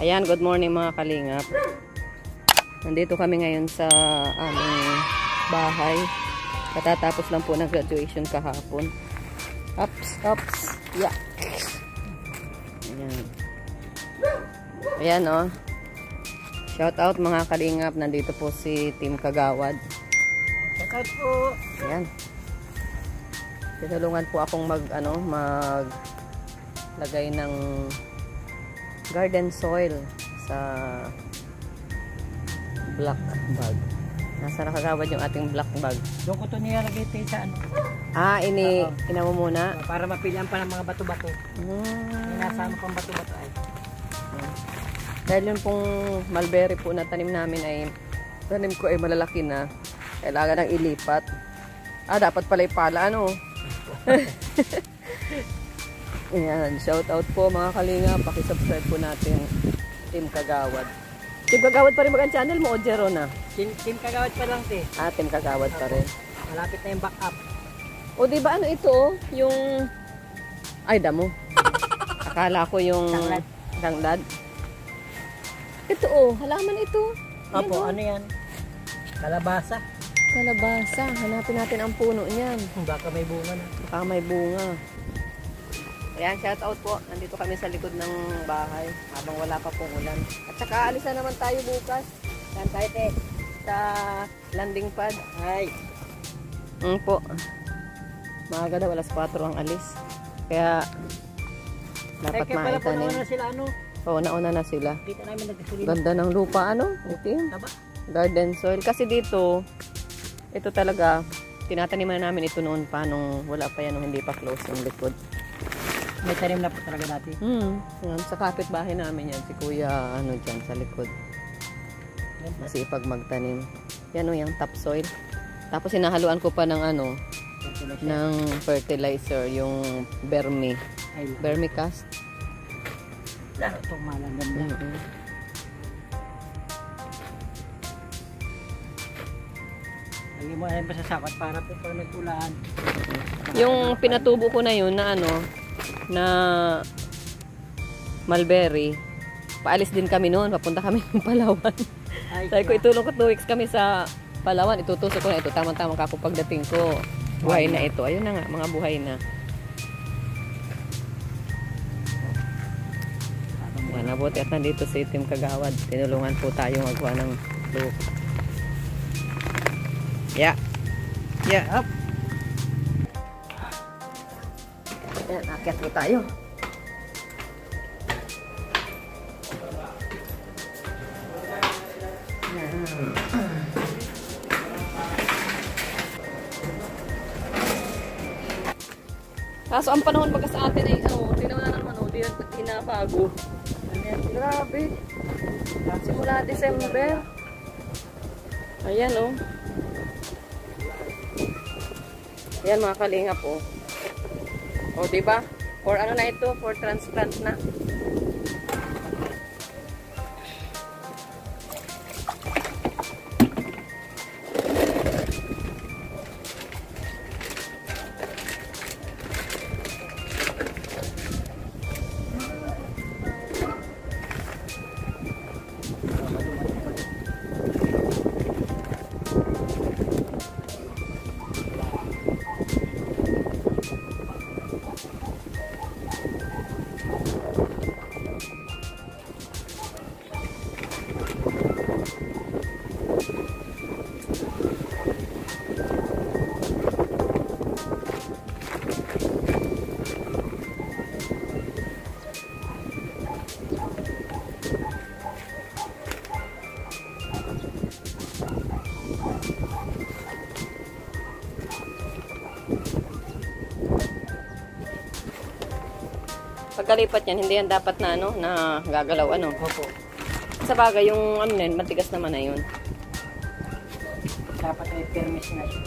Ayan, good morning mga kalingap. Nandito kami ngayon sa aming bahay. Katatapos lang po ng graduation kahapon. Ups. Yeah. Ayan. Ayan o. Shout out mga kalingap. Nandito po si Team Kagawad. Shout out po. Ayan. Tinulungan po akong lagay ng garden soil sa black bag. Nasa nakagawad yung ating black bag. Doon ko ito nilalagay sa ano. Ina mo muna. Para mapilihan pa ng mga bato-bato. Nasama pang bato-bato ay. Dahil yun pong mulberry po na tanim namin tanim ko ay malalaki na. Kailangan nang ilipat. Dapat pala ipala ano. Ayan, shout out po mga kalinga. Paki-subscribe po natin Team Kagawad. Team Kagawad pa rin mag-ang channel mo o Jero na? Team Kagawad pa lang te. Team Kagawad pa rin. Malapit na yung backup. O di ba ano ito? Yung damo. Akala ko yung tanglad. Ito halaman ito. Opo, ano yan? Kalabasa. Kalabasa. Hanapin natin ang puno niyan. Baka may bunga na. Baka may bunga. Ayan, shout out po. Nandito kami sa likod ng bahay habang wala pa pong ulan. At saka alis na naman tayo bukas. Saan tayo sa landing pad. Ay. Po. Maaga daw, alas 4 ang alis. Kaya dapat maitanim. Kaya nauna na sila ano? Oo, nauna na sila. Kita namin nagkasulina. Ganda ng lupa itim. Taba. Garden soil. Kasi dito, ito talaga, tinataniman namin ito noon pa nung wala pa yan, nung hindi pa close yung likod. May tanim na po talaga dati. Yan, sa kapitbahay namin yan, si Kuya dyan sa likod. Masipag magtanim. Yan yung topsoil. Tapos hinahaluan ko pa ng ng fertilizer, yung vermicast. Lalo itong malanggam na. Lagi mo alam pa sa sapat para po pag nagpulaan. Yung pinatubo ko na yun na mulberry, paalis din kami noon, papunta kami ng Palawan. Sabi ko, itulong ko 2 weeks kami sa Palawan, itutusok ko na ito, tamang-tamang kako pagdating ko, buhay na ito. Ayun na nga, mga buhay na. Yan, nabuti at nandito si Team Kagawad, tinulungan po tayo magawa ng lupa. Yeah, up. Yan, akyat po tayo. Kaso ang panahon pagka sa atin ay tinaw na naman di na bago. Grabe. Simula December. Ayan Ayan mga kalingap diba? For ano na ito? For transplant na. Pagkalipat yan, hindi yan dapat na na gagalaw Opo. Sa bagay yung matigas naman na yun. Dapat ay permis na siya.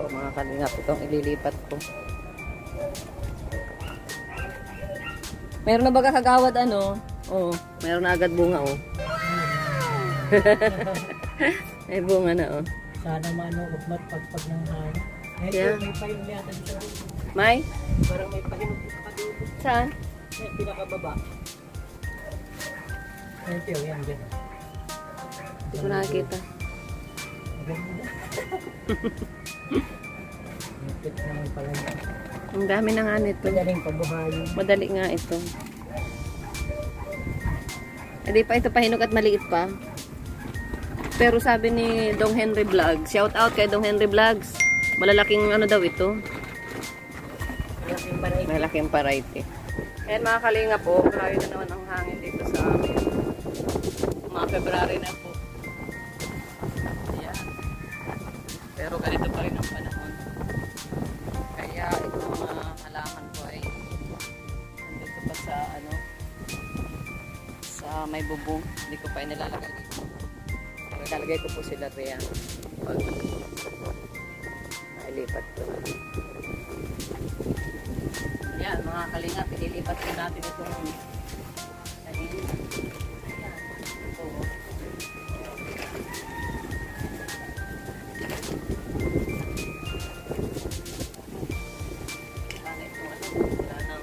Mga kalingap, itong ililipat ko. Meron na baga kagawad ano? Oo, meron na agad bunga oh. May bunga na oh. Sana mano, ugmat pagpag ng hangin. Yeah. May payong yata dito sa dulo. May? Parang may pahinog dito sa dulo. Saan? May pinakababa. Ito yan, dyan. Hindi ko nakakita. Ganda. Nipit naman pala yan. Ang dami na nga nito. Madaling pabuhayin. Madali nga ito. Hindi pa ito pahinog at maliit pa. Pero sabi ni Dong Henry Vlogs, shout out kay Dong Henry Vlogs. Malalaking ano daw ito. Malaking variety. Ayan mga kalinga po, grabe na naman ang hangin dito sa amin. Mga February na po. Ayan. Pero ganito pa rin ang panahon. Kaya itong mga halaman ko ay nandito pa sa ano, sa may bubong. Hindi ko pa inilalagay dito. Ilalagay ko po sila riyan. Pag nailipat ko na. Yan mga kalingap, ililipat ko natin itong ayan. Ito. Sana itong ano, wala nang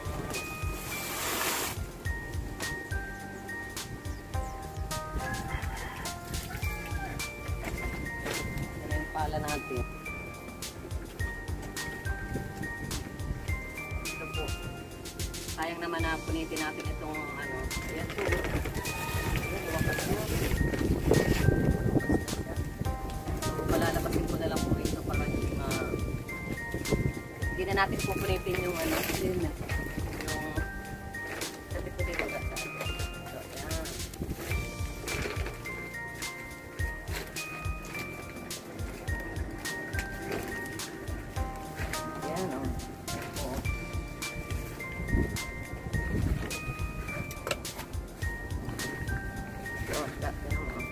yan yung pala natin. Ito po. Sayang naman na punitin natin itong ano. Ayan po. Ayan, wakas na. So, palalabasin ko na lang po ito para hindi na natin po punitin yung ano. Yun na. Yung sabi ko dito gasa. So, ayan. Ayan o. Oo. Oh, dati naman.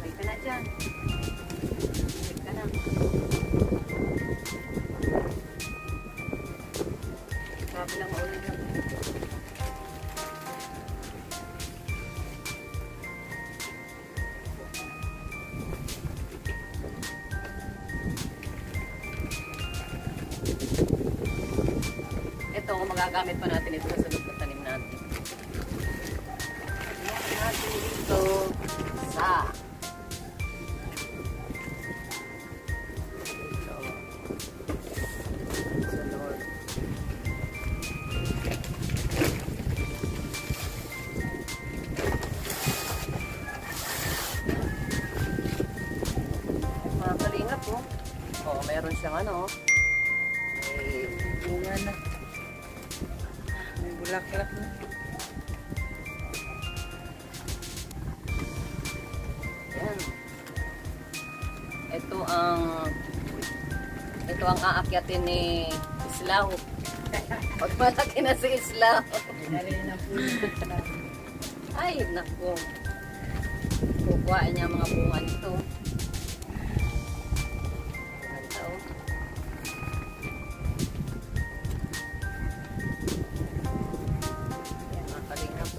Wait ka na dyan. Wait ka na. Sabi lang maulit lang. Ito, kung magagamit pa natin ito sa loob ng tanim natin. Ito natin dito sa Lord. Mga kalingap po. Oh, meron siyang ano. May bunga na. May bulaklak na. Yan. Ito ang aakyatin ni Islaw. Pag malaki na si Islaw. Ay, naku. Kukuhain niya mga bunga nito. Ito. Yan, mga kalingap.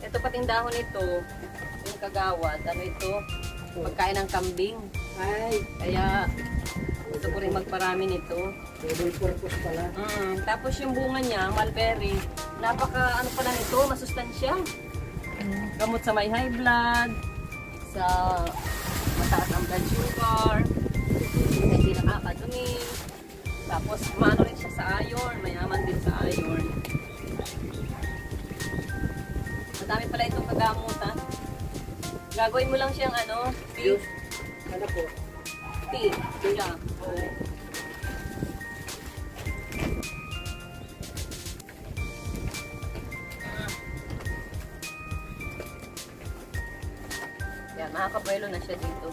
Ito pating dahon nito, yung kagawad, ano ito? Pagkain ng kambing. Ay, Kaya gusto ko rin magparami nito. double purpose pala. Tapos yung bunga niya, mulberry, napaka ano pala nito, masustansya. Gamot sa may high blood, sa mataas ang blood sugar, hindi nakakadumi. Tapos maano rin siya sa iron, mayaman din sa iron. Madami pala itong kagamutan. Gagawin mo lang siyang ano, tea. Ano po? Tea. Yeah. Oo. Yan, makakabuelo na siya dito.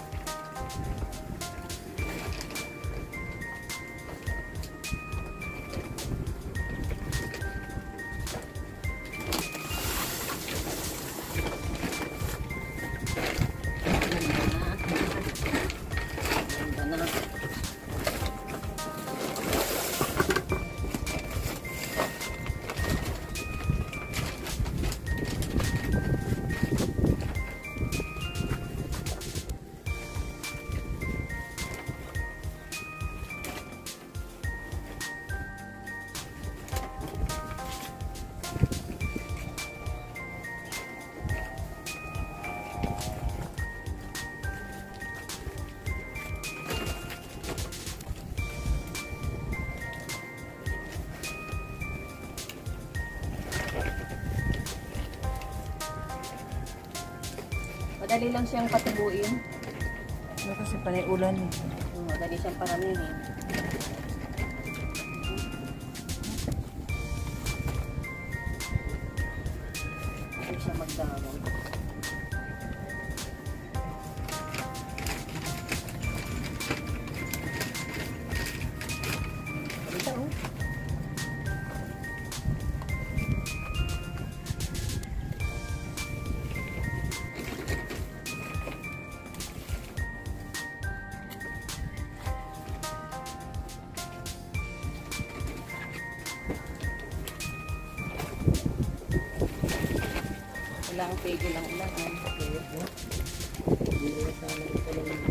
Madali lang siyang patubuin. Ano kasi panay ulan eh. Madali siyang paramihin. Hindi siya magdamon. Ito oh. Ilang pigil lang ilang. Hindi na sana ito lang.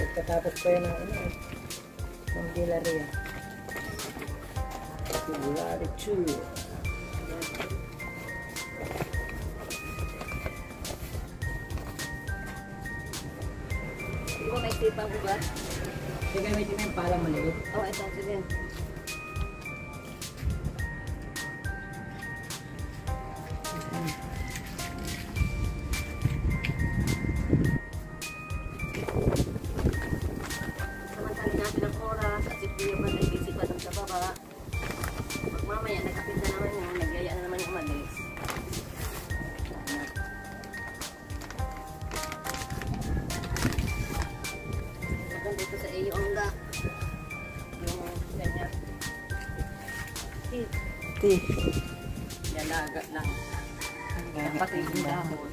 Pagkatapos ko yun ng ano eh. Ng Dilaria. Dilaria 2. Di ba may sipang ugat? Sige, may tinayang pala maliit. Oh, ito. Sige. Samantalin natin ang oras at si Kuya man ay busy pa dun sa baba. Pag mamaya nagkapit na naman yun, nagyaya na naman yung umalis. Hanggang dito sa iyo ang ga. Yung ganyan. Ti. Yalaga lang. Pati yung dahon.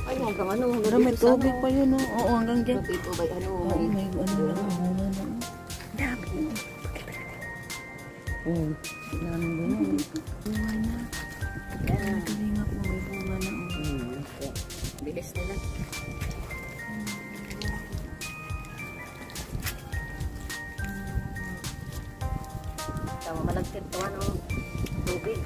Ay, hanggang ano. Pero may tubig pa yun oh. Oo, hanggang dyan. Dito ba ano? Oo, may ano lang. Bunga na. Dami. Oo. Dami bunga. Bunga na. Yan. Kalinga po, may bunga na. Bilis nila. Tama malagkit to ano. Tubig.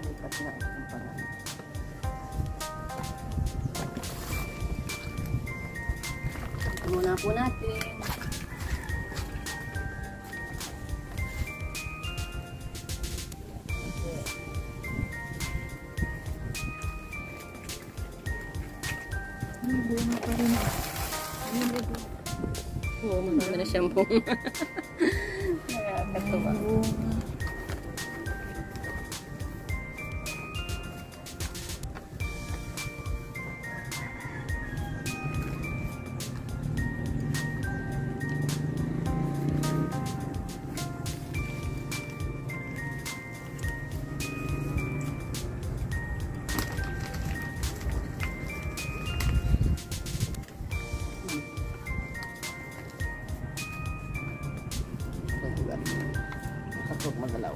Lipat na ang pangalan. Ito muna po natin. Bunga pa rin. Oo, marami na siyang bunga. Nakakatuwa. Bunga. Huwag magalaw.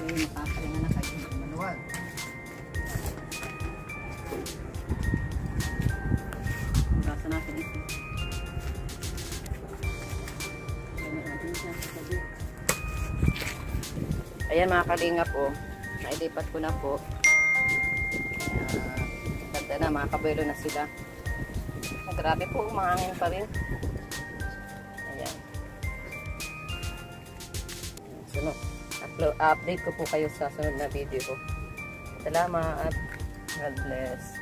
Okay, papalingan na kayo. Manual. Basa natin ito. Ayan mga kalingap po. Nailipat ko na po. Ganda na, mga kabuelo na sila. Grabe po, mahangin pa rin. Ayan. Sunod. Update ko po kayo sa sunod na video ko. Salamat. God bless.